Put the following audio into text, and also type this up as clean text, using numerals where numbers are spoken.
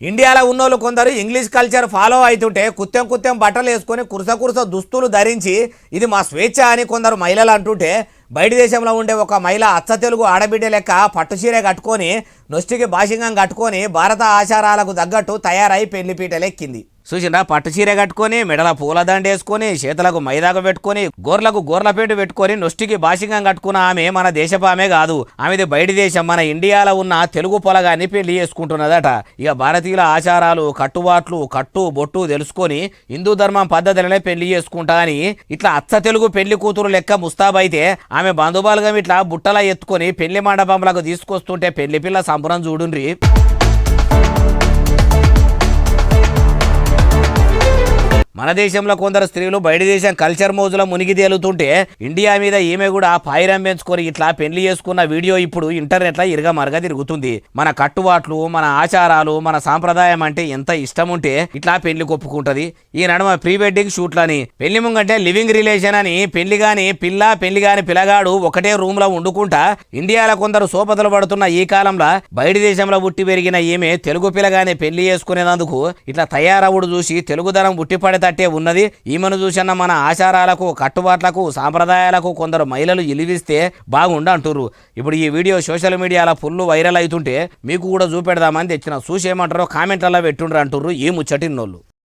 ఇండియాలో ఉన్నోళ్ళు కొందరు ఇంగ్లీష్ కల్చర్ ఫాలో అవుతుంటే కుత్తెం కుత్తెం బట్టలు వేసుకొని కురస కురస దుస్తులు ధరించి ఇది మా స్వేచ్ఛ అని కొందరు మహిళలు అంటుంటే బయట దేశంలో ఉండే ఒక మహిళ అచ్చ తెలుగు ఆడబిడ్డ లెక్క పట్టుచీర కట్టుకొని నొష్టికి భాషింగం కట్టుకొని భారత ఆచారాలకు తగ్గట్టు తయారై పెళ్లిపీటలెక్కింది. చూసిండా పట్టుచీర కట్టుకొని మెడల పూలదండ వేసుకొని చేతులకు మైదాకు పెట్టుకొని గోర్లకు గోర్లపేట పెట్టుకొని నొష్టికి భాషింగం కట్టుకున్న ఆమె మన దేశపు ఆమె కాదు. ఆమెది బయట దేశం మన ఇండియాలో ఉన్న తెలుగు పొలగాన్ని పెళ్లి చేసుకుంటున్నదట. ఇక భారతీయుల ఆచారాలు కట్టుబాట్లు కట్టు బొట్టు తెలుసుకొని హిందూ ధర్మం పద్ధతులనే పెళ్లి చేసుకుంటా అని ఇట్లా అచ్చ తెలుగు పెళ్లి కూతురు లెక్క ముస్తాబైతే ఆమె బంధుబాలుగా ఇట్లా బుట్టలా ఎత్తుకొని పెళ్లి మండపంలకు తీసుకొస్తుంటే పెళ్లి పిల్ల సంబరం చూడుండ్రి. మన దేశంలో కొందరు స్త్రీలు బయట దేశం కల్చర్ మోజులో మునిగి తేలుతుంటే ఇండియా మీద ఈమె కూడా పాయిరం పెంచుకొని ఇట్లా పెళ్లి చేసుకున్న వీడియో ఇప్పుడు ఇంటర్నెట్లో ఇరుగా మరగా తిరుగుతుంది. మన కట్టుబాట్లు మన ఆచారాలు మన సాంప్రదాయం అంటే ఎంత ఇష్టం ఉంటే ఇట్లా పెళ్లి కొప్పుకుంటది. ఈ నడుమ ప్రీ వెడ్డింగ్ షూట్లని పెళ్లి ముంగంటే లివింగ్ రిలేషన్ అని పెళ్లి గాని పిల్ల పెళ్లి గాని పిల్లగాడు ఒకటే రూమ్ లో వండుకుంటా ఇండియాలో కొందరు సోపదలు పడుతున్న ఈ కాలంలో బయట దేశంలో పుట్టి పెరిగిన ఈమె తెలుగు పిల్లగానే పెళ్లి చేసుకునేందుకు ఇట్లా తయారవుడు చూసి తెలుగుదనం పుట్టిపడే తట్టే ఉన్నది. ఈమెను చూసిన మన ఆచారాలకు కట్టుబాట్లకు సాంప్రదాయాలకు కొందరు మహిళలు ఇలివిస్తే బాగుండు అంటుర్రు. ఇప్పుడు ఈ వీడియో సోషల్ మీడియాలో ఫుల్ వైరల్ అవుతుంటే మీకు కూడా చూపెడదామని తెచ్చిన. చూసేయమంటారో కామెంట్లలో పెట్టుండ్రు అంటుర్రు ఈ ముచ్చటిన్నోళ్ళు.